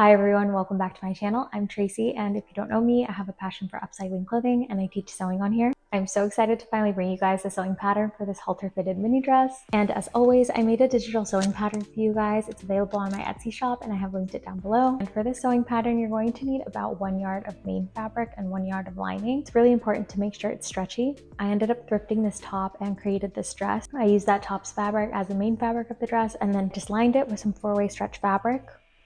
Hi everyone, welcome back to my channel. I'm Tracy, and if you don't know me, I have a passion for upcycling clothing and I teach sewing on here. I'm so excited to finally bring you guys the sewing pattern for this halter fitted mini dress. And as always, I made a digital sewing pattern for you guys. It's available on my Etsy shop and I have linked it down below. And for this sewing pattern, you're going to need about 1 yard of main fabric and 1 yard of lining. It's really important to make sure it's stretchy. I ended up thrifting this top and created this dress. I used that top's fabric as the main fabric of the dress and then just lined it with some 4-way stretch fabric.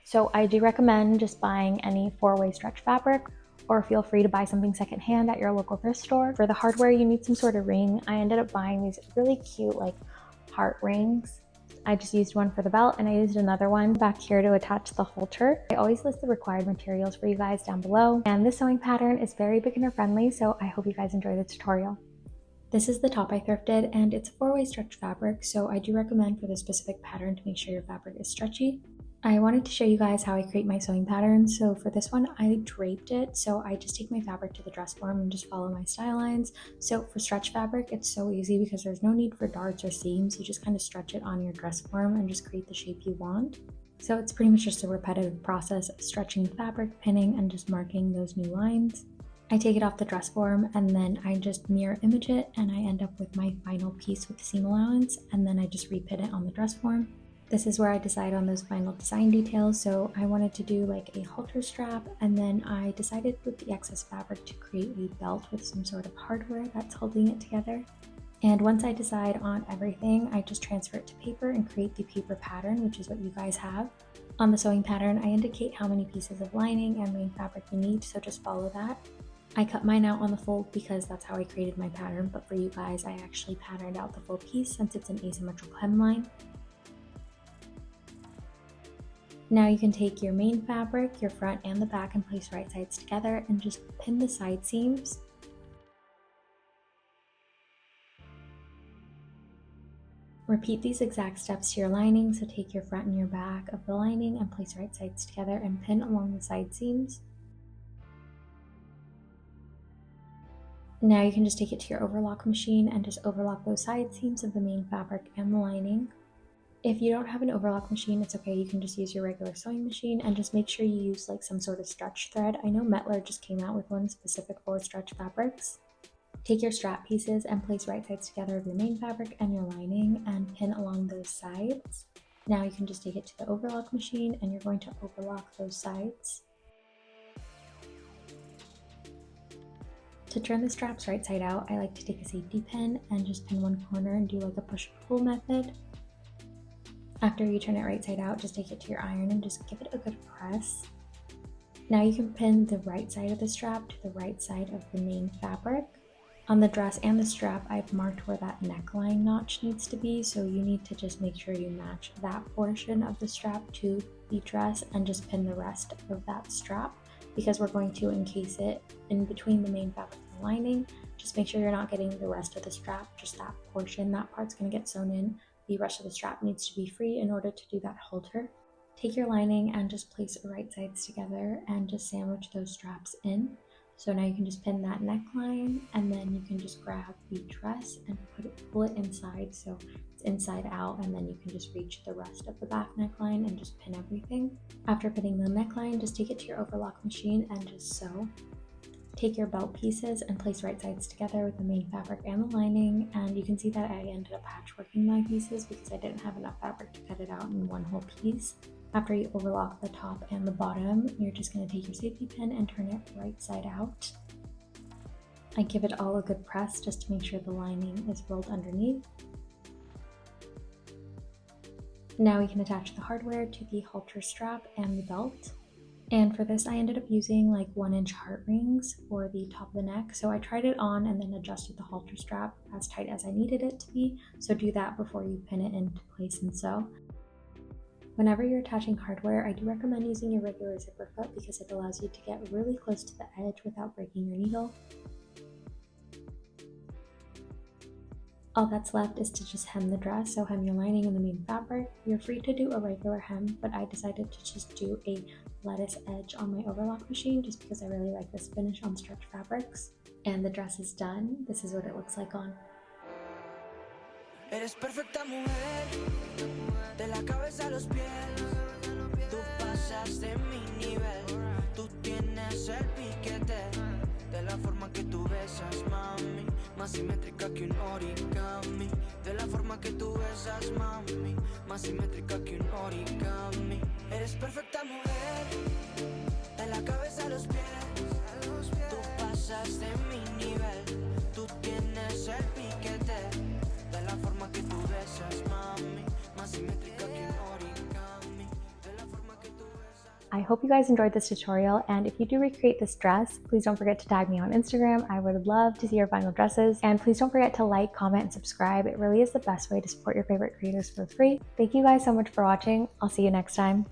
So I do recommend just buying any 4-way stretch fabric, or feel free to buy something secondhand at your local thrift store. For the hardware, you need some sort of ring. I ended up buying these really cute like heart rings. I just used one for the belt and I used another one back here to attach the halter. I always list the required materials for you guys down below. And this sewing pattern is very beginner friendly, so I hope you guys enjoy the tutorial. This is the top I thrifted and it's 4-way stretch fabric, so I do recommend for this specific pattern to make sure your fabric is stretchy. I wanted to show you guys how I create my sewing pattern. So for this one, I draped it. So I just take my fabric to the dress form and just follow my style lines. So for stretch fabric, it's so easy because there's no need for darts or seams. You just kind of stretch it on your dress form and just create the shape you want. So it's pretty much just a repetitive process of stretching the fabric, pinning, and just marking those new lines. I take it off the dress form and then I just mirror image it and I end up with my final piece with seam allowance, and then I just repin it on the dress form. This is where I decide on those final design details. So I wanted to do like a halter strap, and then I decided with the excess fabric to create a belt with some sort of hardware that's holding it together. And once I decide on everything, I just transfer it to paper and create the paper pattern, which is what you guys have. On the sewing pattern, I indicate how many pieces of lining and main fabric you need, so just follow that. I cut mine out on the fold because that's how I created my pattern, but for you guys, I actually patterned out the full piece since it's an asymmetrical hemline. Now you can take your main fabric, your front and the back, and place right sides together and just pin the side seams. Repeat these exact steps to your lining, so take your front and your back of the lining and place right sides together and pin along the side seams. Now you can just take it to your overlock machine and just overlock those side seams of the main fabric and the lining. If you don't have an overlock machine, it's okay. You can just use your regular sewing machine and just make sure you use like some sort of stretch thread. I know Metler just came out with one specific for stretch fabrics. Take your strap pieces and place right sides together of your main fabric and your lining and pin along those sides. Now you can just take it to the overlock machine and you're going to overlock those sides. To turn the straps right side out, I like to take a safety pin and just pin one corner and do like a push-pull method. After you turn it right side out, just take it to your iron and just give it a good press. Now you can pin the right side of the strap to the right side of the main fabric. On the dress and the strap, I've marked where that neckline notch needs to be, so you need to just make sure you match that portion of the strap to the dress and just pin the rest of that strap, because we're going to encase it in between the main fabric and the lining. Just make sure you're not getting the rest of the strap, just that portion. That part's going to get sewn in. The rest of the strap needs to be free in order to do that halter. Take your lining and just place the right sides together and just sandwich those straps in. So now you can just pin that neckline, and then you can just grab the dress and pull it inside so it's inside out, and then you can just reach the rest of the back neckline and just pin everything. After pinning the neckline, just take it to your overlock machine and just sew. Take your belt pieces and place right sides together with the main fabric and the lining, and you can see that I ended up patchworking my pieces because I didn't have enough fabric to cut it out in one whole piece. After you overlock the top and the bottom, you're just going to take your safety pin and turn it right side out. I give it all a good press just to make sure the lining is rolled underneath. Now we can attach the hardware to the halter strap and the belt. And for this, I ended up using like 1-inch heart rings for the top of the neck. So I tried it on and then adjusted the halter strap as tight as I needed it to be. So do that before you pin it into place and sew. Whenever you're attaching hardware, I do recommend using your regular zipper foot because it allows you to get really close to the edge without breaking your needle. All that's left is to just hem the dress, so hem your lining and the main fabric. You're free to do a regular hem, but I decided to just do a lettuce edge on my overlock machine just because I really like this finish on stretch fabrics. And the dress is done. This is what it looks like on. Eres perfecta mujer, de la cabeza a los pies, tú pasas de mi nivel. piquete. De la forma que tú besas, mami, más simétrica que un origami. De la forma que tú besas, mami, más simétrica que un origami. Eres perfecta mujer, de la cabeza a los pies. Tú pasas de mi nivel, tú tienes el piquete. De la forma que tú besas, mami, más simétrica que un origami. De la forma que tú besas. I hope you guys enjoyed this tutorial, and if you do recreate this dress, please don't forget to tag me on Instagram. I would love to see your final dresses, and please don't forget to like, comment, and subscribe. It really is the best way to support your favorite creators for free. Thank you guys so much for watching. I'll see you next time.